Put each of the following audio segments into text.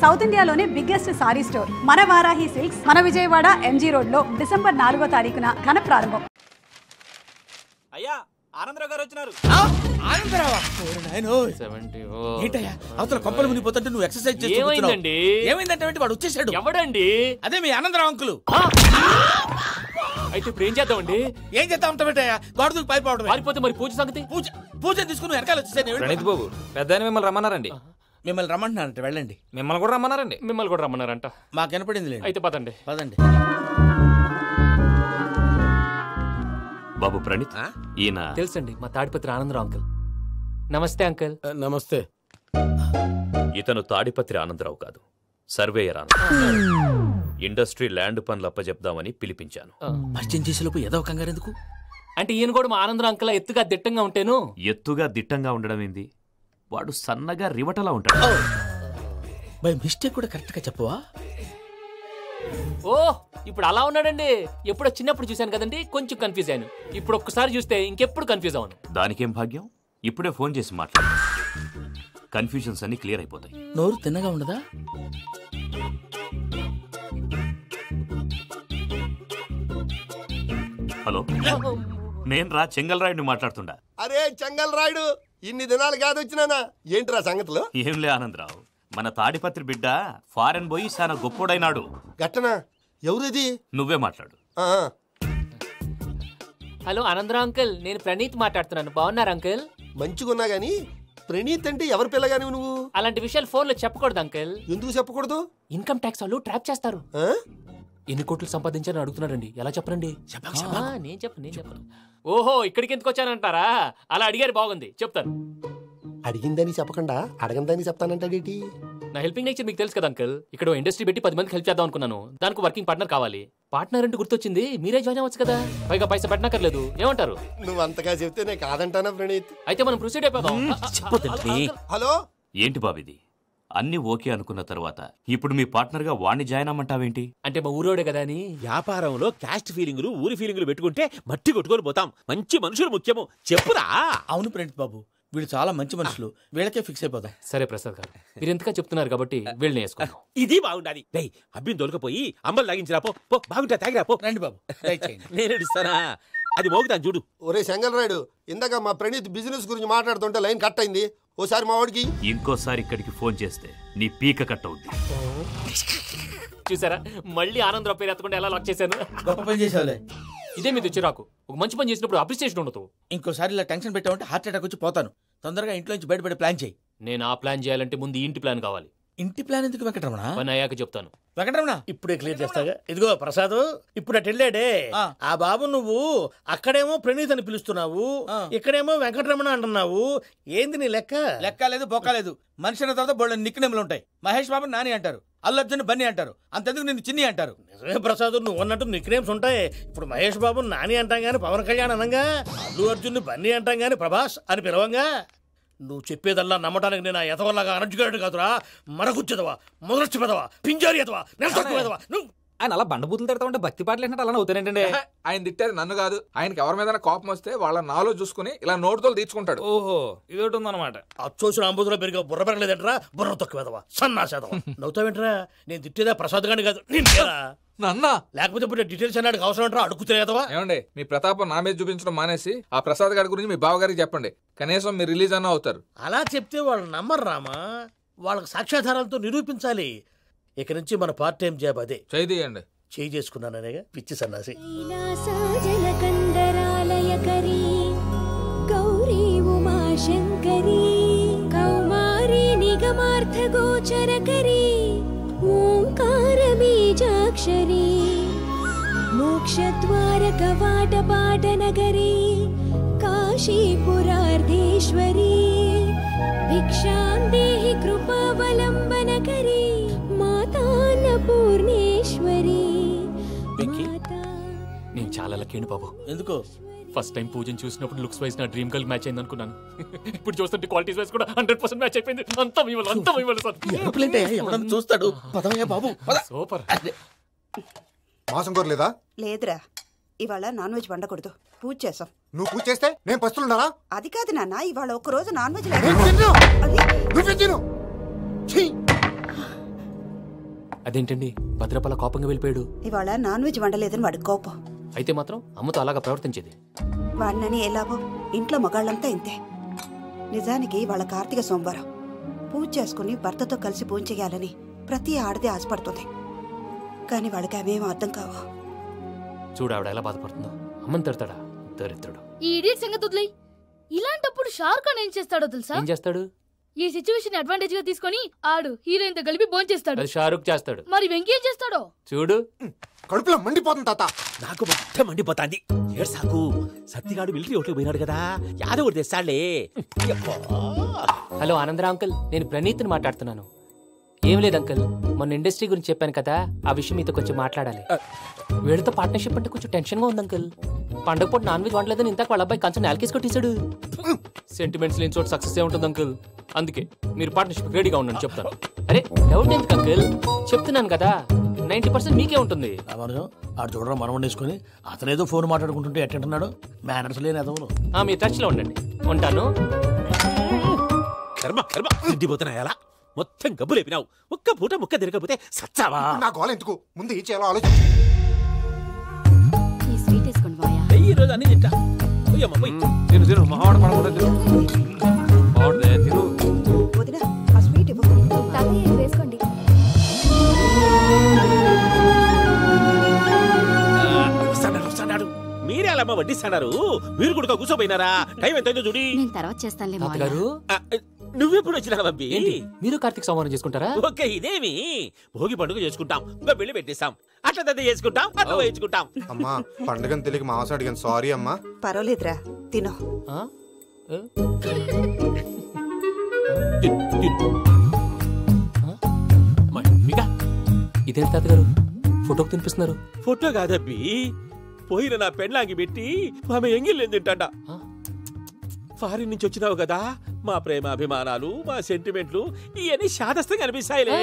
South ఇండియాలోనే biggest sorry store మన Varahi silks మన విజయవాడ ఎంజీ రోడ్ లో డిసెంబర్ 4వ తారీఖున ఘన ప్రారంభం. అయ్యా ఆనందరావు గారు వచ్చినారు. అవతల కొంపలు మునిగిపోతుంటే నువ్వు ఎక్సర్సైజ్ చేస్తున్నావు. ఏమైందంటే వాడు వచ్చేసాడు. ఎవడండి? అదే మీ ఆనందరావు అంకులు. అయితే ఇప్పుడు ఏం చేద్దామండి? ఏం చేద్దాం ఉంటావేటయ్యా, గొడవకు పారిపోవడం. పారిపోతే మరి పూజ సంగతి? పూజ తీసుకుని వెనకాల వచ్చేసాను. ప్రణీత్ బాబు పెద్ద మిమ్మల్ని రమ్మన్నారండి. మిమ్మల్ని రమ్మంటున్నారంట, వెళ్ళండి. మిమ్మల్ని కూడా రమ్మన్నారండి. మిమ్మల్ని కూడా రమ్మన్నారంట. మాకు వినపడింది. అయితే పదండి. పదండి బాబు ప్రణీత్, ఈయన తెలుసండి, మా తాడిపత్రి ఆనందరావు అంకుల్. నమస్తే అంకుల్. నమస్తే. ఇతను తాడిపత్రి ఆనందరావు కాదు, సర్వేయర్ ఆనందరావు. ఇండస్ట్రీ ల్యాండ్ పనులు అప్పచెప్దామని పిలిపించాను. పరిచయం చేసేలోపు ఏదో కంగారు ఎందుకు? అంటే ఈయన కూడా మా ఆనందరావు అంకుల్ ఎత్తుగా దిట్టంగా ఉంటాను. ఎత్తుగా దిట్టంగా ఉండడం ఏంది, వాడు సన్నగా రివటలా ఉంటాడు. బై మిస్టేక్ కూడా కరెక్ట్ గా చెప్పవా? ఓ ఇప్పుడు అలా ఉన్నాడండి. ఎప్పుడో చిన్నప్పుడు చూశాను కదండి, కొంచెం కన్ఫ్యూజ్ అయ్యాను. ఇప్పుడు ఒక్కసారి చూస్తే ఇంకెప్పుడు కన్ఫ్యూజ్ అవ్వను. దానికేం భాగ్యం, ఇప్పుడే ఫోన్ చేసి మాట్లాడు. కన్ఫ్యూజన్స్ అన్ని క్లియర్ అయిపోతాయి. నోరు తిన్నగా ఉండదా? హలో, నేను రా చెంగల్ రాయుడిని మాట్లాడుతుండా. అరే చెంగల్ రాయుడు, ఇన్ని దినాలు కాదు వచ్చినానా? ఏంట్రా సంగతులు? ఏంలే ఆనందరావు, మన తాడిపత్రి బిడ్డ ఫారెన్ పోయి చాలా గొప్పోడైనాడు. గట్టనా? ఎవరిది? నువ్వే మాట్లాడు. హలో ఆనందరావు అంకుల్, నేను ప్రణీత్ మాట్లాడుతున్నాను. బాగున్నారు అంకుల్? మంచిగున్నా గాని ప్రణీత్ అంటే ఎవరి పిల్లగాని నువ్వు? అలాంటి విషయాలు ఫోన్లో చెప్పకూడదు అంకుల్. ఎందుకు చెప్పకూడదు? ఇన్కమ్ ట్యాక్స్ వాళ్ళు ట్రాప్ చేస్తారు. ఎన్ని కోట్లు సంపాదించాలని అడుగుతున్నారండి. ఎలా చెప్పరండి? నేను చెప్పను. ఓహో, ఇక్కడికి ఎందుకు వచ్చానంటారా? అలా అడిగారు, బాగుంది, చెప్తాను. అడిగిందని చెప్పకుండా అడగందని చెప్తానంటాడేటి? నా హెల్పింగ్ నేచర్ మీకు తెలుసు కదా అంకుల్. ఇక్కడ ఇండస్ట్రీ పెట్టి 10 మందికి హెల్ప్ చేద్దాం అనుకున్నాను. దానికి వర్కింగ్ పార్ట్నర్ కావాలి. పార్ట్నర్ అంటే గుర్తొచ్చింది, మీరే జాయిన్ అవ్వచ్చు కదా. పైగా పైసా పెట్టనక్కర్లేదు. ఏమంటారు? నువ్వు అంతగా చెప్తేనే కాదంటానా ప్రణీత్? అయితే మనం ప్రొసీడ్ అయిపోదాం. హలో, ఏంటి బాబిది? అన్ని ఓకే అనుకున్న తర్వాత ఇప్పుడు మీ పార్ట్నర్ గా వాణ్ణి జాయిన్ అమ్మంటావేంటి? అంటే మా ఊరోడే కదా అని. వ్యాపారంలో క్యాస్ట్ ఫీలింగులు, ఊరి ఫీలింగులు పెట్టుకుంటే మట్టి కొట్టుకొని పోతాం. మంచి మనుషులు ముఖ్యము. చెప్పురా. అవును ప్రణీత్ బాబు, వీళ్ళు చాలా మంచి మనుషులు, వీళ్ళకే ఫిక్స్ అయిపోతాం. సరే ప్రసాద్ గారు, మీరు ఎంతగా చెప్తున్నారు కాబట్టి వీళ్ళని వేసుకున్నాం. ఇది బాగుండాలి. డై అబ్బిని దొలకపోయి అమ్మలు లాగించిరా. పో బాగుంటా, తాగిరా పో. రండి బాబు, నేను ఇస్తానా? అది మోగుతాను చూడు. ఒరే చెంగల్ రాయుడు, ఇందాక మా ప్రణీత్ బిజినెస్ గురించి మాట్లాడుతుంటే లైన్ కట్ అయింది. ఓసారి మా వాడికి ఇంకోసారి ఇక్కడికి ఫోన్ చేస్తే నీ పీక కట్ అవుద్ది. చూసారా, మళ్ళీ ఆనందరావు పేరు ఎత్తకుండా ఎలా లాక్ చేశాను. గొప్ప పని చేసావులే. ఇదే మీద చిరాకు. ఒక మంచి పని చేసినప్పుడు అప్రిసియేషన్ ఉండదు. ఇంకోసారి ఇలా టెన్షన్ పెట్టామంటే హార్ట్ అటాక్ వచ్చి పోతాను. తొందరగా ఇంట్లో నుంచి బయటపడే ప్లాన్ చేయి. నేను ఆ ప్లాన్ చేయాలంటే ముందు ఇంటి ప్లాన్ కావాలి. ఇంటి ప్లాన్ ఎందుకు వెంకటరమణ? పని అయ్యాక చెప్తాను. వెంకటరమణ ఇప్పుడే క్లియర్ చేస్తాగా. ఇదిగో ప్రసాద్, ఇప్పుడు అటు వెళ్ళాడే ఆ బాబు, నువ్వు అక్కడేమో ప్రణీత్ అని పిలుస్తున్నావు, ఇక్కడేమో వెంకటరమణ అంటున్నావు. ఏంది నీ లెక్క? లెక్క లేదు, బొక్క లేదు. మనిషి అన్న తర్వాత బోళ్ళ నిక్నెములు ఉంటాయి. మహేష్ బాబు నాని అంటారు, అల్లు అర్జున్ బన్నీ అంటారు, అంతెందుకు నిన్ను చిన్ని అంటారు. నిజమే ప్రసాద్, నువ్వు అన్నట్టు నిక్నేమ్స్ ఉంటాయి. ఇప్పుడు మహేష్ బాబు నాని అంటాం గాని పవన్ కళ్యాణ్ అనంగా, అల్లు అర్జున్ బన్నీ అంటాం గాని ప్రభాస్ అని పిలవంగా. నువ్వు చెప్పేదల్లా నమ్మటానికి నేను ఎతవల్లాగా అనర్జుగాడు కాదురా. మరగుచ్చదవా, మొదలచ్చి పెదవా, పింజారి ఎదవా, నెలసొక్కుదవా. నువ్వు ఆయన అలా బండబూతులు తిడతా ఉంటే భక్తి పాటలు ఏంటంటే అలా అవుతానంటే. ఆయన తిట్టేది నన్ను కాదు, ఆయనకి ఎవరి మీద కోపం వస్తే వాళ్ళ నాలో చూసుకుని ఇలా నోటుతో తీర్చుకుంటాడు. ఓహో, ఇదొకటి ఉందన్నమాట. అచ్చోసిన అంబుధులో పెరిగే బుర్ర పెరగలేదంటరా, బుర్ర తొక్కువేదవా, సన్నాసేదవా. నవ్వుతావేంట్రా? నేను తిట్టేదా ప్రసాద్ గాని కాదు, నిన్నేరా. నన్న లేకపోతే ఇప్పుడు డీటెయిల్స్ అన్నాడు అవసరం అంటారా? అడుగుతులేదవా. ఏమండి, మీ ప్రతాపం నా మీద చూపించడం మానేసి ఆ ప్రసాద్ గారి గురించి మీ బావగారికి చెప్పండి. కనీసం మీరు రిలీజ్ అన్న అవుతారు. అలా చెప్తే వాళ్ళు నమ్మరు రామా. వాళ్ళకి సాక్ష్యాధారాలతో నిరూపించాలి. ఇక నుంచి మన పార్ట్ టైం జాబ్ అదే. చేయండి. చేయి చేసుకున్నాననేగా పిచ్చి సన్నాసి. గౌరీ ఉమాశంకరీ కౌమారీ నిగమార్థ గోచరకరీ ఓంకార బీజాక్షరీ మోక్షద్వార కవాట పాట నగరీ కాశీపురార్ధేశ్వరీ భిక్షాం దేహి కృపావలంబనకరీ మాతాన్నపూర్ణేశ్వరీ. నేను చాలా లక్కీని బాబు. ఎందుకో? ఫస్ట్ టైం పూజను చూసినప్పుడు లుక్స్ వైజ్ నా డ్రీమ్ గర్ల్ మ్యాచ్ అయింది అనుకున్నాను. ఇప్పుడు చూస్తుంటే క్వాలిటీస్ వైజ్ కూడా 100% మ్యాచ్ అయిపోయింది. అంతా మీ వల్ల సార్. చూస్తాడు. పదవయ్యా బాబు, సూపర్. మాసం కోరలేదా? లేదురా, ఇవాళ నాన్ వెజ్ వండకూడదు, పూజ చేసాం. నువ్వు పూజ చేస్తే నేను పస్తులున్నారా? అది కాదు నాన్న, ఇవాళ ఒక్క రోజు నాన్ వెజ్ అదేంటండి భద్రపల కోపంగా వెళ్ళిపోయాడు? ఇవాళ నాన్ వెజ్ వండలేదని వాడి కోపం. అయితే మాత్రం అమ్మతో అలాగా ప్రవర్తించేది. వాడినని ఎలాగో ఇంట్లో మగాళ్ళంతా ఇంతే. నిజానికి వాళ్ళ కార్తీక సోమవారం పూజ చేసుకుని భర్తతో కలిసి పూజ చేయాలని ప్రతి ఆడది ఆశపడుతుంది. కానీ వాళ్ళకి అవేం అర్థం కావు. చూడు ఆవిడ ఎలా బాధపడుతుందో. అమ్మని తిడతాడా దరిద్రుడు. ఈ ఇడియట్ సంగతి వదిలేయ్. ఇలాంటప్పుడు షారుఖ్ ఖాన్ ఏం చేస్తాడో తెలుసా? ఏం చేస్తాడు? ఈ సిచ్యువేషన్ అడ్వాంటేజ్ గా తీసుకొని ఆడు హీరోయిన్ తో కలిపి బోన్ చేస్తాడు. అది షారుఖ్ చేస్తాడు. మరి వెంకీ ఏం చేస్తాడో చూడు. కడుపులో మండిపోతుంది తాత. నాకు మొత్తం మండిపోతాంది. ఏడ్సాకు సత్తిగాడు మిలిటరీ ఓట్లు పోయినాడు కదా, యాదవ్ ఒకటి తెస్తాడులే. హలో ఆనందరావు అంకుల్, నేను ప్రణీత్ని మాట్లాడుతున్నాను. ఏం లేదు అంకుల్, మొన్న ఇండస్ట్రీ గురించి చెప్పాను కదా, ఆ విషయం మీతో కొంచెం మాట్లాడాలి. వీళ్ళతో పార్ట్నర్షిప్ అంటే కొంచెం టెన్షన్ గా ఉంది అంకుల్. పండగ పూట నాన్ వెజ్ వండలేదని ఇంతకు వాళ్ళ అబ్బాయి కంచెం నేలకేసి కొట్టేశాడు. సెంటిమెంట్స్ లేని చోట సక్సెస్ ఏ ఉంటుంది అంకుల్. అందుకే మీరు పార్ట్నర్షిప్ రెడీగా ఉండండి చెప్తాను. అరే డౌట్ ఎందుకు అంకుల్, చెప్తున్నాను కదా 90% మీకే ఉంటుంది. ఆడు చూడడం మనం వండేసుకుని అతనేదో ఫోన్ మాట్లాడుకుంటుంటే ఎట్టంటున్నాడు. మేనర్స్ లేని అదవులు. మీరు టచ్ లో ఉండండి. ఉంటాను. కర్మ కర్మ తిండిపోతున్నాయలా మొత్తం గబ్బు లేపినావు. ఒక్క పూట ముక్క తిరగకపోతే సచ్చావా? నా గోల ఎందుకు, ముందు ఏం చేయాలో ఆలోచించు. ఈ స్వీట్ వేసుకోండి బాయా. ఈ రోజు అన్ని తింటా. తిను తిను మావాడు పడకుండా తిను. బాగుంటుంది తిను. వదిన ఆ స్వీట్ ఇవ్వు. తాతయ్య వేసుకోండి. వస్తాడు. మీరే అలా అమ్మ వడ్డిస్తాడారు. మీరు కూడా కూర్చోపోయినారా? టైం ఎంతైందో చూడి. నేను తర్వాత చేస్తానులే తాతగారు. నువ్వెప్పుడు వచ్చినా బంబి? మీరు కార్తీక సంహారం చేసుకుంటారా? ఓకే, ఇదేమి భోగి పండుగ చేసుకుంటాం, ఇంకా పెళ్లి పెట్టేస్తాం, అట్లా దద్ద చేసుకుంటాం, అట్లా వేయించుకుంటాం. అమ్మా పండుగని తెలియక మాంసం అడిగాను, సారీ అమ్మా. పర్వాలేదురా, తినో. ఇదేంటి తాతగారు ఫోటోకి తినిపిస్తున్నారు? ఫోటో కాదబ్బి, పోయిన నా పెళ్ళాంగి పెట్టి ఆమె ఎంగిల్లేం తింటాడ. ఫారిన్ నుంచి వచ్చినావు కదా, మా ప్రేమ అభిమానాలు, మా సెంటిమెంట్లు ఇవన్నీ శాదస్తంగా అనిపిస్తాయిలే.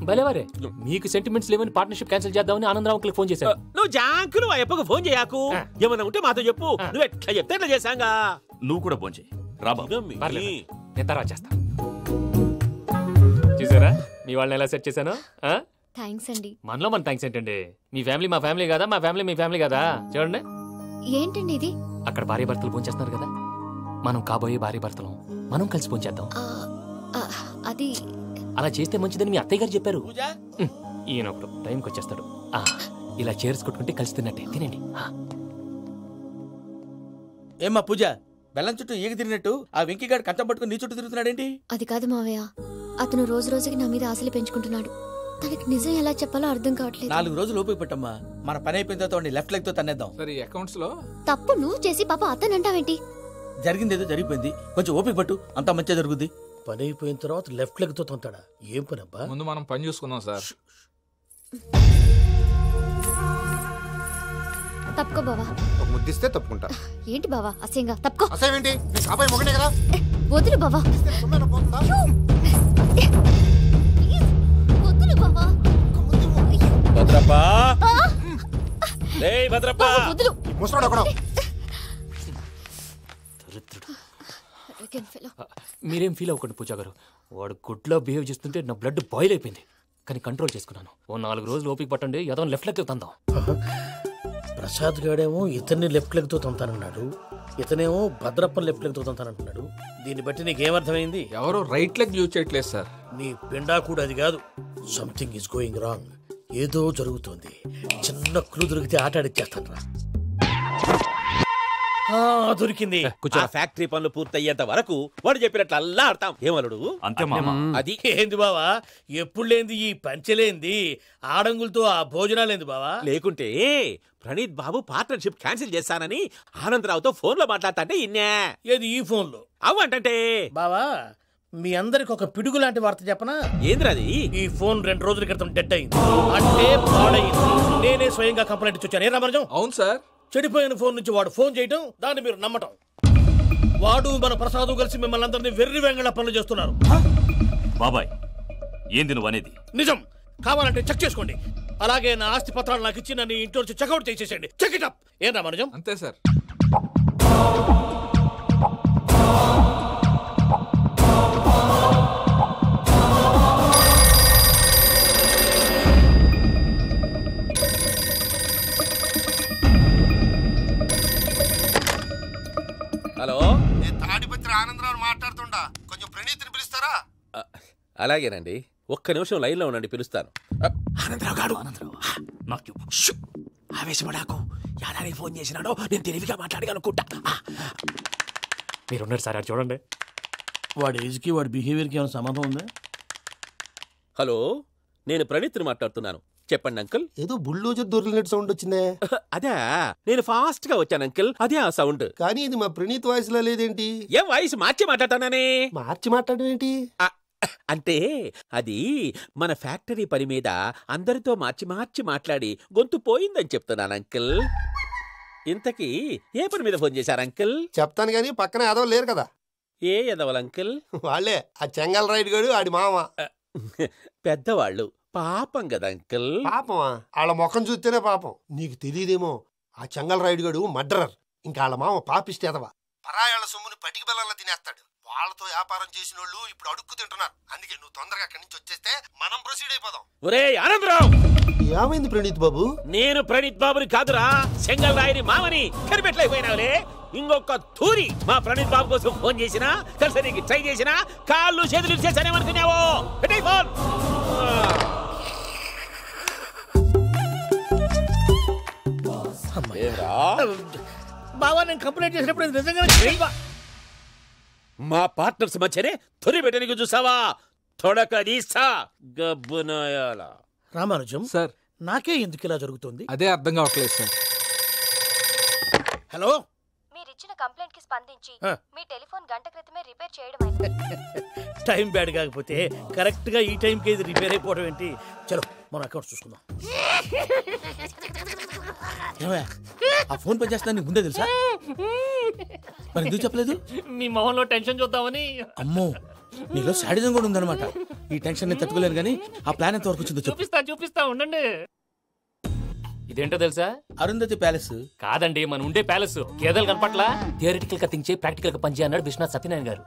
భలేవారే, మీకు సెంటిమెంట్స్ లేవని పార్ట్నర్షిప్ క్యాన్సిల్ చేద్దామని ఆనందరావు అంకుల్ ఫోన్ చేశారు. నువ్వు జాంకులు ఆ ఎప్పకు ఫోన్ చేయకు. ఏమన్నా ఉంటే మాతో చెప్పు. నువ్వు ఎట్లా చెప్తే ఎట్లా చేశాంగా. నువ్వు కూడా ఫోన్ చేయి. రాబా నేను తర్వాత చేస్తా. చూసారా మీ వాళ్ళని ఎలా సెట్ చేశాను? థ్యాంక్స్ అండి. మనలో మన థ్యాంక్స్ ఏంటండి? మీ ఫ్యామిలీ మా ఫ్యామిలీ కదా, మా ఫ్యామిలీ మీ ఫ్యామిలీ కదా. చూడండి ఏంటండి ఇది? అక్కడ భార్య భర్తలు ఫోన్ చేస్తున్నారు కదా, మనం కాబోయే భార్య భర్తలు మనం కలిసి ఫోన్ చేద్దాం. అది అలా చేస్తే మంచిదని మీ అత్తయ్య గారు చెప్పారు. ఈయన ఒకడు టైంకి వచ్చేస్తాడు. ఇలా చేర్స్ కొట్టుకుంటే కలిసి తిన్నట్టే. తినండి. ఏమ్మా పూజ, బెల్లం చుట్టూ ఈగ తిరిగినట్టు ఆ వెంకీగాడు కట్టం పట్టుకుని నీ చుట్టూ తిరుగుతున్నాడేంటి? అది కాదు మావయ్య, అతను రోజు రోజుకి నా మీద ఆశలు పెంచుకుంటున్నాడు. తనకి నిజం ఎలా చెప్పాలో అర్థం కావట్లేదు. 4 రోజులు ఓపిక పట్టమ్మా, మన పని అయిపోయిన తర్వాత లెఫ్ట్ లెగ్ తో తన్నేద్దాం. సరే అకౌంట్స్ లో తప్పు నువ్వు చేసి పాప అతను అంటావేంటి? జరిగింది ఏదో జరిగిపోయింది, కొంచెం ఓపిక పట్టు, అంతా మంచిగా జరుగుద్ది. పని అయిపోయిన తర్వాత లెఫ్ట్ లెగ్ తో తొంతాడా? ఏం పని అబ్బా? ముందు మనం పని చూసుకుందాం సార్. తప్పుకో బావా. ఒక ముద్దిస్తే తప్పుకుంటా. ఏంటి బావా అసహ్యంగా? తప్పుకో. అసహ్యం ఏంటి? నీ కాబోయే మొగనే కదా. వదులు బావా. వదులు బావా. భద్రప్పా, భద్రప్పా, వదులు. ముసరాడు అక్కడ. మీరేం ఫీల్ అవ్వకండి పూజా గారు. వాడు గుడ్లో బిహేవ్ చేస్తుంటే నా బ్లడ్ బాయిల్ అయిపోయింది, కానీ కంట్రోల్ చేసుకున్నాను. ఓ 4 రోజులు ఓపిక పట్టండి, ఏదో లెఫ్ట్ లెగ్ తందాం. ప్రసాద్ గాడేమో ఇతన్ని లెఫ్ట్ లెగ్ తో తొంతానన్నాడు, ఇతనేమో భద్రప్పని లెఫ్ట్ లెగ్ తో తొంతానంటున్నాడు. దీన్ని బట్టి నీకేమర్థమైంది? ఎవరు రైట్ లెగ్ యూజ్ చేయట్లేదు సార్. నీ పిండా కూడా అది కాదు. Something is going wrong. ఏదో జరుగుతోంది. చిన్న క్లూ దొరికితే ఆట ఆడిచ్చేస్తాను రా. దొరికింది. ఆ ఫ్యాక్టరీ పనులు పూర్తయ్యేంత వరకు వాడు చెప్పినట్లు అల్లా ఆడతాం. ఏమలుడు అంతే మామ. అది ఏంది బావా, ఎప్పుడు లేంది ఈ పంచలేంది, ఆడంగులతో ఆ భోజనాలేంది బావా? లేకుంటే ప్రణీత్ బాబు పార్ట్నర్షిప్ క్యాన్సిల్ చేస్తానని ఆనందరావుతో ఫోన్ లో మాట్లాడతాంటే ఇన్నే. ఏది ఈ ఫోన్ లో? అవ్వంటే బావా, మీ అందరికి ఒక పిడుగు లాంటి వార్త చెప్పనా? ఏంద్రది? ఈ ఫోన్ 2 రోజుల క్రితం డెడ్ అయింది, అంటే పాడైంది. నేనే స్వయంగా కంప్లైంట్ ఇచ్చాను. ఏ రామరాజం? అవును సార్. చెడిపోయిన ఫోన్ నుంచి వాడు ఫోన్ చేయటం, దాన్ని మీరు నమ్మటం. వాడు మన ప్రసాదు కలిసి మిమ్మల్ని అందరినీ వెర్రి వెంగళ పనులు చేస్తున్నారు. బాబాయ్ ఏంది నువ్వు అనేది? నిజం. కావాలంటే చెక్ చేసుకోండి. అలాగే నా ఆస్తి పత్రాలు నాకు ఇచ్చి నన్ను ఇంట్లో నుంచి చెక్అౌట్ చేసేసండి. Check it up. ఏం రామరాజం? అంతే సార్. అలాగేనండి, ఒక్క నిమిషం లైన్లో ఉండండి, పిలుస్తాను. ఆనందరావు గాడు నాకు ఆవేశపడాకు. యాదానికి ఫోన్ చేసినాడో నేను తెలివిగా మాట్లాడగలనుకుంటా. మీరున్నారు సార్, అది చూడండి. వాడి ఏజ్కి వాడి బిహేవియర్కి ఏమైనా సంబంధం ఉందా? హలో, నేను ప్రణీత్ని మాట్లాడుతున్నాను. చెప్పండి అంకుల్. ఏదో బుల్డోజర్ దొరికినట్టు సౌండ్ వచ్చిందే. అదే, నేను ఫాస్ట్ గా వచ్చాను అంకుల్, అదే ఆ సౌండ్. కానీ ఇది మా ప్రణీత్ వాయిస్ లో లేదేంటి? ఏం వాయిస్ మార్చి మాట్లాడతానని? మార్చి మాట్లాడడం ఏంటి? అంటే అది మన ఫ్యాక్టరీ పని మీద అందరితో మార్చి మార్చి మాట్లాడి గొంతు పోయిందని చెప్తున్నాను అంకుల్. ఇంతకీ ఏ పని మీద ఫోన్ చేశారు అంకుల్? చెప్తాను గానీ పక్కన ఏదో లేరు కదా. ఏ ఎదవలు అంకుల్? వాళ్ళే, ఆ చెంగల్ రైడ్ గడు ఆడి మామ. పెద్దవాళ్ళు, పాపం కదా అంకుల్. పాపమా? వాళ్ళ ముఖం చూస్తేనే పాపం. నీకు తెలియదేమో, ఆ చెంగల్ రైడ్ గడు మర్డరర్. ఇంకా వాళ్ళ మామ పాపిస్తేదవా, పరాయాళ్ళ సొమ్ముని పటికి బెల్లంలో తినేస్తాడు. వాళ్ళతో వ్యాపారం చేసిన వాళ్ళు ఇప్పుడు అడుక్కు తింటున్నారు. అందుకే నువ్వు తొందరగా అక్కడి నుంచి వచ్చేస్తే మనం ప్రొసీడ్ అయిపోదాం. ఒరే ఆనందరావు! ఏమైంది ప్రణీత్ బాబు? నేను ప్రణీత్ బాబుని కాదురా, సెంగల్ రాయని మామని. కనిపెట్టలేకపోయినావులే. ఇంకొక తూరి మా ప్రణీత్ బాబు కోసం ఫోన్ చేసినా, కలిసి నీకు ట్రై చేసినా కాళ్ళు చేతులు చేశానేమనుకున్నావో. ఫోన్ బావా, నేను కంప్లైంట్ చేసినప్పుడు ఇది నిజంగా మా పార్ట్నర్స్ మధ్యనే తొలి పెట్టడానికి చూసావా? తొడక నీస్తా గబ్బునాయాల. రామానుజం సార్, నాకే ఎందుకు ఇలా జరుగుతుంది? అదే అర్థం కావట్లేదు సార్. హలో, మీరిచ్చిన కంప్లైంట్ కి స్పందించి మీ టెలిఫోన్ గంట క్రితమే రిపేర్ చేయడం టైం బ్యాడ్ కాకపోతే కరెక్ట్ గా ఈ టైంకి ఇది రిపేర్ అయిపోవడం ఏంటి? చలో మన అకౌంట్ చూసుకుందాం. ఆ ఫోన్ పని చేస్తున్నా నీకు ముందే తెలుసా? మరి ఎందుకు చెప్పలేదు? మీ మొహంలో టెన్షన్ చూద్దామని. అమ్మో, నీలో శాడిజం కూడా ఉందన్నమాట. ఈ టెన్షన్ నేను తట్టుకోలేను కానీ ఆ ప్లాన్ ఎంత వరకు వచ్చిందో చూపిస్తా ఉండండి. ఇదేంటో తెలుసా? అరుంధతి ప్యాలెస్ కాదండి, మన ఉండే ప్యాలెస్. గేదెలు కనపట్లా? థియరిటికల్ గా థింక్ చేయి, ప్రాక్టికల్ గా పనిచేయ అన్నాడు విశ్వనాథ్ సత్యనారాయణ గారు.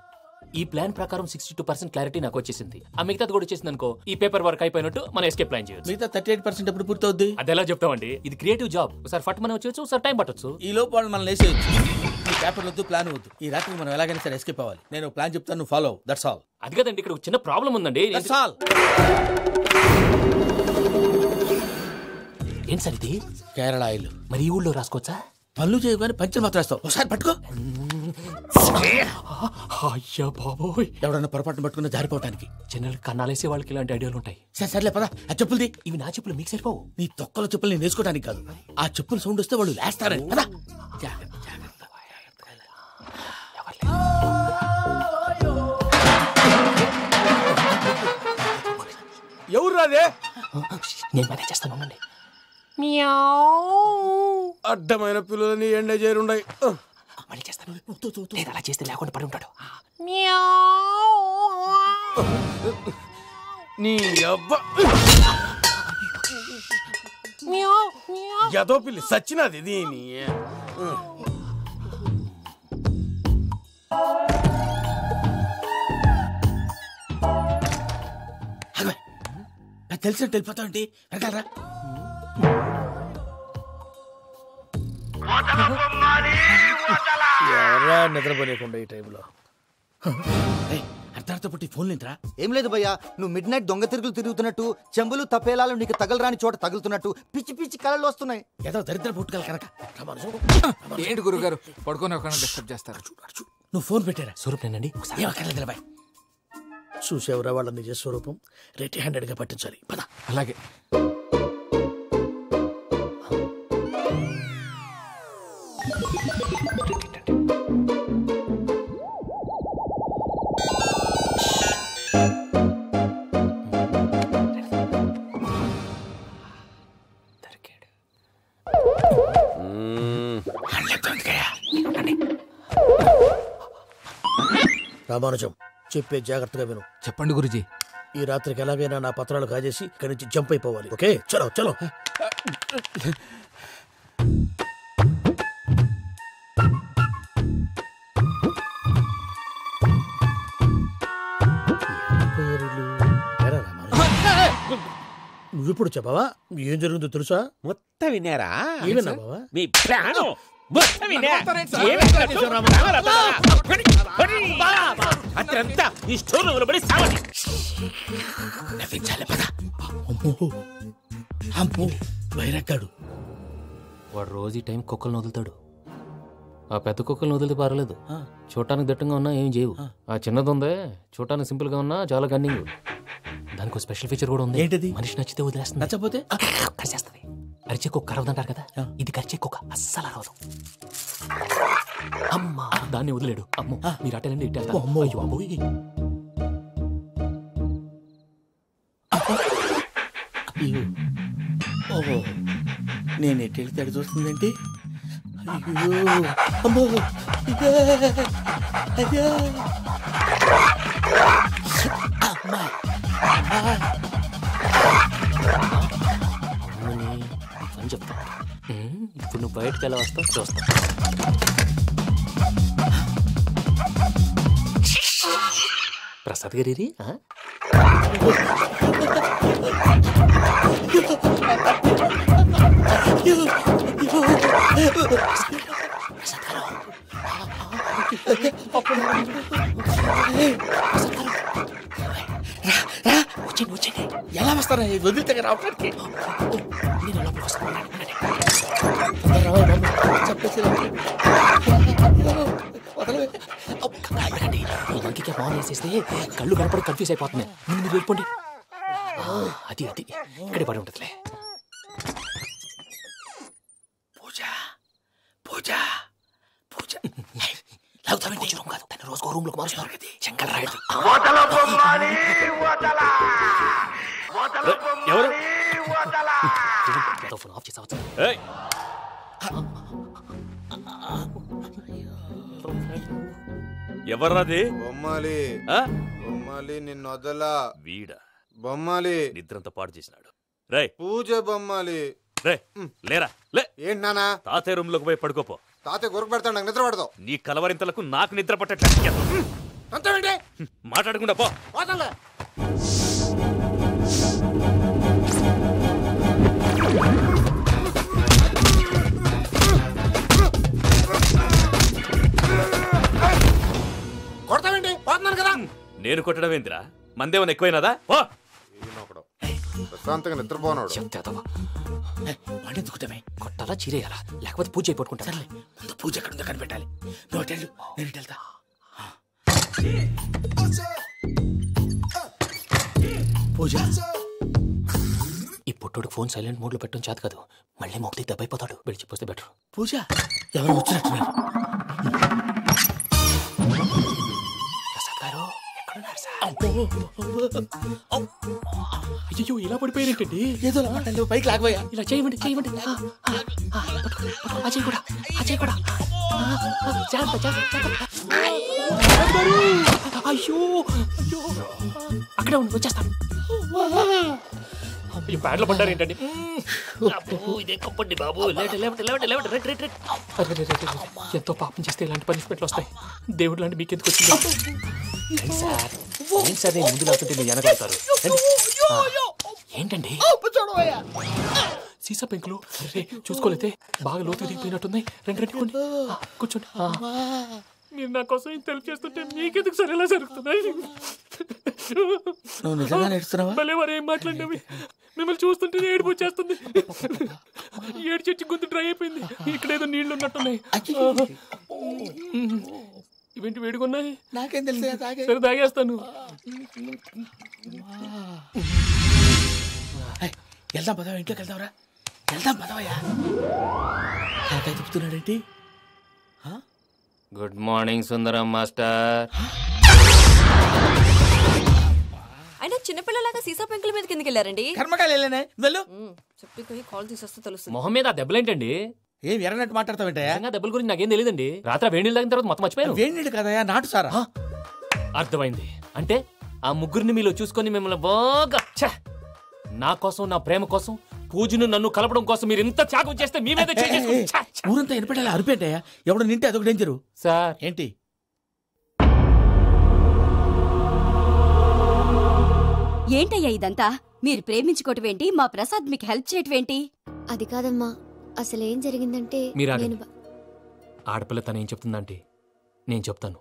ఈ ప్లాన్ ప్రకారం 62% క్లారిటీ నాకు వచ్చేసింది. ఆ మిగతాది కూడా వచ్చేసింది అనుకో, ఈ పేపర్ వర్క్ అయిపోయినట్టు మనం ఎస్కేప్ ప్లాన్ చేయొచ్చు. మిగతా 38% ఎప్పుడు పూర్తవుద్ది? అది ఎలా చెప్తామండి? ఇది క్రియేటివ్ జాబ్. ఒకసారి ఫట్ మనం వచ్చేయచ్చు, ఒకసారి టైం పట్టొచ్చు. ఈ లోపు వాళ్ళు మనం లేసేయచ్చు. ఈ పేపర్ వద్దు, ప్లాన్ వద్దు. ఈ రాత్రికి మనం ఎలాగైనా సరే ఎస్కేప్ అవ్వాలి. నేను ప్లాన్ చెప్తాను, నువ్వు ఫాలో. That's all. అది కదండి, ఇక్కడ చిన్న ప్రాబ్లం ఉందండి. That's all. ఏం సార్ ఇది? కేరళ ఆయిల్. మరి ఈ ఊళ్ళో రాసుకోవచ్చా? పనులు చేయగానే పంచలు మాత్రం వేస్తావు. ఒకసారి పట్టుకో. అయ్యా బాబోయ్, ఎవడన్నా పొరపాటున పట్టుకున్న జారిపోవటానికి. జనరల్ కన్నాలేసే వాళ్ళకి ఇలాంటి ఐడియాలు ఉంటాయి. సర్లే పదా, ఆ చెప్పులది. ఇవి నా చెప్పులు, మీకు సరిపోవు. నీ తొక్కల చెప్పులు నేను వేసుకోవడానికి కాదు, ఆ చెప్పులు సౌండ్ వస్తే వాళ్ళు లేస్తారని. పదా. ఎవరు రాదే? నేను మేనేజ్ చేస్తాను, ఉండండి. అడ్డమైన పిల్లలని ఎండ చేరుండయి. మళ్ళీ చేస్తాను. లేదు, అలా చేస్తే లేకుండా పడి ఉంటాడు. నీ అబ్బా ఎదో పిల్లి సచ్చినది దీని. తెలిసినట్టు వెళ్ళిపోతావంటి వెనకాలరా. ఎవరా నిద్రపోలేకుండా ఈ టైంలో? అర్ధార్థ పుట్టి ఫోన్ లేంట్రా? ఏం లేదు భయ్యా, నువ్వు మిడ్ నైట్ దొంగ తిరుగులు తిరుగుతున్నట్టు, చెంబులు తప్పేలాలు నీకు తగలరాని చోట తగులుతున్నట్టు పిచ్చి పిచ్చి కళలు వస్తున్నాయి. ఏదో దరిద్ర పుట్టుకల కనుక. ఏంటి గురుగారు పడుకొని ఒక డిస్టర్బ్ చేస్తారు? నువ్వు ఫోన్ పెట్టారా? స్వరూపేనండి. ఏమక్కర్లేదు. చూసేవరా వాళ్ళ నిజ స్వరూపం. రెడీ హ్యాండెడ్ గా పట్టించాలి. పద. అలాగే. రామానుజం, చెప్పే జాగ్రత్తగా విను. చెప్పండి గురుజీ. ఈ రాత్రికి ఎలాగైనా నా పత్రాలు కాజేసి ఇక్కడి నుంచి జంప్ అయిపోవాలి. ఓకే, చలో చలో. నువ్విప్పుడు చెప్పవా? ఏం జరుగుతుందో తెలుసా? మొత్తం విన్నారా? ఏమన్నా బావా? మీ ప్లాన్ అత్రంతా ఈ స్టోర్ రూమ్ లో పడి సావండి. నవ్వించాలి పద. అమ్మో వైరగ్గాడు. వాడు రోజు ఈ టైం కుక్కలను వదులుతాడు. ఆ పెద్ద కుక్కలను వదిలితే పర్లేదు, చూడటానికి దట్టంగా ఉన్నా ఏం చేయవు. ఆ చిన్నది ఉందే చూడటానికి సింపుల్ గా ఉన్నా చాలా గన్నింగ్. దానికి స్పెషల్ ఫీచర్ కూడా ఉంది. ఏంటిది? మనిషి నచ్చితే వదిలేస్తుంది, నచ్చపోతే కరిచేస్తుంది. అరిచే కుక్క అరవదంటారు కదా, ఇది కరిచే కుక్క అస్సలు అరవదు. అమ్మా దాన్ని వదిలేడు. అమ్మో మీరు అటెండి ఇట్టే. అమ్మో అయ్యో అబ్బోయ్. ఓహో నేను ఎటు వెళ్తే అటు చూస్తుందంటే అయ్యో అమ్మో అయ్యో అమ్మా అని చెప్తా. ఇప్పుడు నువ్వు బయటకు ఎలా వస్తావు చూస్తా. ప్రసాద్ గారి ఎలా వస్తారా వదిలితే రావడానికి? ఇంటికి ఫోన్ వేసేస్తే కళ్ళు కనపడి కన్ఫ్యూజ్ అయిపోతున్నాయి. మీరు వెళ్ళిపోండి. అది అది ఇక్కడే పడి ఉంటుందిలే. పూజ పూజ పూజ రూమ్ కాదు, తన రోజుకో రూమ్ లోకి మారుస్తున్నారు కదా. శంకర్ రాయుడు ఎవరు? ఫోన్ ఆఫ్ చేసావచ్చు. ఎవర్రాది? బొమ్మాలి బొమ్మాలి నిన్ను వదలా. వీడా బొమ్మాలి నిద్రంతా పాడు చేసినాడు. రే పూజ బొమ్మాలి. రే లేరా లే. ఏంటి నానా? తాతయ్య రూమ్ లోకి పోయి పడుకోపో. తాతయ్య గురకు పెడతాడు, నాకు నిద్ర పడతావు. నీ కలవరింతలకు నాకు నిద్ర పట్టేట మాట్లాడకుండా పో. కొడతావేంటి? పోతున్నాను కదా. నేను కొట్టడం ఏంటిరా? మందేమన్నా ఎక్కువైనదా? ఓ ప్రశాంతంగా నిద్రపోనాడు. వాడెందుకుంటామే? కొట్టాలా చీరేయాలా లేకపోతే పూజ అయిపోట్టుకుంటా. సర్లే ముందు పూజ ఎక్కడ ఉందో కనిపెట్టాలి. నువ్వు అటెళ్ళు, నేను ఇటు వెళ్తా. పూజ ఈ పుట్టోడికి ఫోన్ సైలెంట్ మోడ్ లో పెట్టడం చేత కాదు, మళ్ళీ మొక్కి దెబ్బైపోతాడు. విడిచిపోతే బెటర్. పూజ ఎవరు వచ్చినట్టున్నారు? ప్రసాద్ గారు ఎక్కడున్నారు సార్? అయ్యో ఇలా పడిపోయారేంటండి? ఏదో పైకి లాగబోయా. ఇలా చేయమండి చేయమండి. అజయ్ కూడా అజయ్ కూడా. అయ్యో అయ్యో అక్కడే ఉండి వచ్చేస్తాను. ఈ ప్యాడ్లో పడ్డారు ఏంటండి? ఎంతో పాపం చేస్తే ఇలాంటి పనిష్మెంట్లు వస్తాయి. దేవుడు లాంటి మీకు ఎందుకు వచ్చింది సార్? ఏంటి సార్ నేను ముందు లేకుంటే మీరు వెనకాడతారు ఏంటండి? సీసా పెంకులు చూసుకోలేతే బాగా లోతు దిగిపోయినట్టున్నాయి. రెండు రెండు కొన్ని కూర్చోండి. మీరు నా కోసం ఇంత హెల్ప్ చేస్తుంటే మీకెందుకు సరే ఎలా జరుగుతున్నాయి? నువ్వు నిజంగా నేర్చుతున్నావా? భలే వారు ఏం మాట్లాడినవి. మిమ్మల్ని చూస్తుంటే ఏడుపు వచ్చేస్తుంది. ఏడు చెట్టు గొంతు డ్రై అయిపోయింది. ఇక్కడ ఏదో నీళ్లు ఉన్నట్టున్నాయి. ఇవేంటి వేడుకున్నాయి? నాకేం తెలుసు. సరే తాగేస్తాను. వెళ్దాం పదవా, ఇంట్లోకి వెళ్దాంరా. వెళ్దాం పదవయ్యా. నాకై చెప్తున్నాడేంటి? గుడ్ మార్నింగ్ సుందరం మాస్టర్. అయినా చిన్నపిల్లలాగా సీసా పెంకుల మీద కిందకి వెళ్ళారండి. కర్మకాయలు వెళ్ళానే వెళ్ళు. చెప్పి కాల్ తీసేస్తే తెలుస్తుంది. మొహం మీద ఆ దెబ్బలేంటండి? ఏం ఎర్రనట్టు మాట్లాడతావేంటయా? దెబ్బల గురించి నాకేం తెలియదండి. రాత్రి వేడి నీళ్ళు తాగిన తర్వాత మొత్తం మర్చిపోయాను. వేడి నీళ్ళు కదయా, నాటు సారా. అర్థమైంది. అంటే ఆ ముగ్గురిని మీలో చూసుకొని మిమ్మల్ని బాగా నా కోసం నా ప్రేమ కోసం పూజను నన్ను కలపడం కోసం మీరు ఇంత త్యాగం చేస్తే మీ మీద ఊరంతా ఎనపెట్టాలి అరిపేటయా. ఎవడు నింటే అదొక డేంజరు. సార్ ఏంటి? ఏంటయ్యా ఇదంతా? మీరు ప్రేమించుకోవటం ఏంటి? మా ప్రసాద్ మీకు హెల్ప్ చేయటం ఏంటి? అది కాదమ్మా, అసలు ఏం జరిగిందంటే ఆడపిల్ల తనేం చెప్తుందంటే నేను చెప్తాను.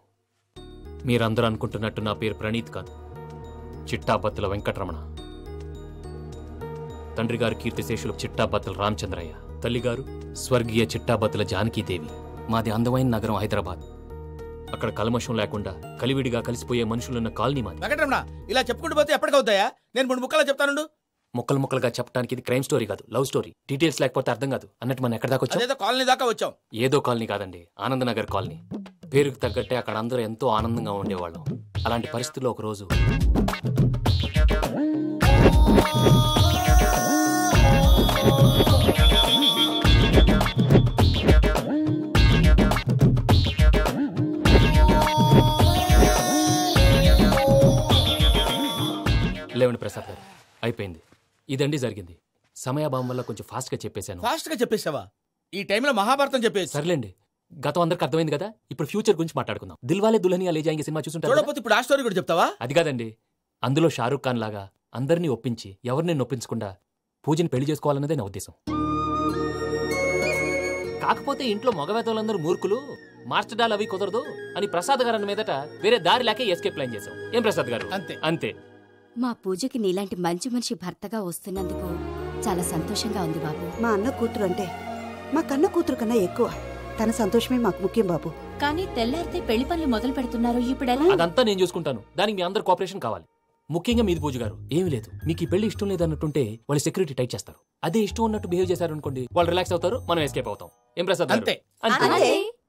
మీరందరూ అనుకుంటున్నట్టు నా పేరు ప్రణీత్ కాదు, చిట్టాబత్తుల వెంకటరమణ. తండ్రి గారు కీర్తిశేషులు చిట్టాబత్తుల రామచంద్రయ్య, తల్లిగారు స్వర్గీయ చిట్టాబత్తుల జానకీదేవి. మాది అందమైన నగరం హైదరాబాద్. అక్కడ కల్మషం లేకుండా కలివిడిగా కలిసిపోయే మనుషులున్న కాలనీ మాది. వెంకటరమణ ఇలా చెప్పుకుంటూ పోతే ఎప్పటికవుతాయా? నేను 3 ముక్కలా చెప్తాను. ముక్కలు ముక్కలుగా చెప్పడానికి ఇది క్రైమ్ స్టోరీ కాదు, లవ్ స్టోరీ. డీటెయిల్స్ లేకపోతే అర్థం కాదు. అన్నట్టు మనం ఎక్కడ దాకా వచ్చాం? అదేదో కాలనీ దాకా వచ్చాం. ఏదో కాలనీ కాదండి, ఆనందనగర్ కాలనీ. పేరుకు తగ్గట్టే అక్కడ అందరూ ఎంతో ఆనందంగా ఉండేవాళ్ళం. అలాంటి పరిస్థితుల్లో ఒకరోజు లేవండి ప్రసాద్ గారు, అయిపోయింది. ఇదండి జరిగింది. సమయాభావం వల్ల కొంచెం ఫాస్ట్గా చెప్పేశాను. ఫాస్ట్గా చెప్పేసావా? ఈ టైంలో మహాభారతం చెప్పేసి. సర్లేండి, గతం అందరికి అర్థమైంది కదా. ఇప్పుడు ఫ్యూచర్ గురించి మాట్లాడుకుందాం. దిల్వాలే దుల్హనియా లే జాయేంగే సినిమా చూసుంటారు. చూడకపోతే ఇప్పుడు ఆ స్టోరీ కూడా చెప్తావా? అది కాదండి, అందులో షారూఖ్ ఖాన్ లాగా అందరినీ ఒప్పించి ఎవరిని నొప్పించకుండా పూజని పెళ్లి చేసుకోవాలన్నదే నా ఉద్దేశం. కాకపోతే ఇంట్లో మగవేతలందరూ మూర్ఖులు, మార్చడాలు అవి కుదరదు అని ప్రసాద్ గారు అన్న మీదట వేరే దారి లేకే ఎస్కేప్ ప్లాన్ చేశాం. ఏం ప్రసాద్ గారు? అంతే అంతే. మా పూజకి నీలాంటి మంచి మనిషి భర్తగా వస్తున్నందుకు చాలా సంతోషంగా ఉంది బాబు. మా అన్న కూతురు అంటే మా కన్న కూతురు కన్నా ఎక్కువ. తన సంతోషమే మాకు ముఖ్యం బాబు. కానీ తెల్లారితే పెళ్లి పనులు మొదలు పెడుతున్నారు, ఇప్పుడెలా? అదంతా నేను చూసుకుంటాను. దానికి మీ అందరు కోఆపరేషన్ కావాలి. ముఖ్యంగా మీది పూజ గారు. ఏమీ లేదు, మీకు ఈ పెళ్లి ఇష్టం లేదన్నట్టుంటే వాళ్ళు సెక్యూరిటీ టైట్ చేస్తారు. అదే ఇష్టం ఉన్నట్టు బిహేవ్ చేశారు అనుకోండి, వాళ్ళు రిలాక్స్ అవుతారు, మనం ఎస్కేప్ అవుతాం. ఏం ప్రసాద్ గారు? అంతే. అంతే.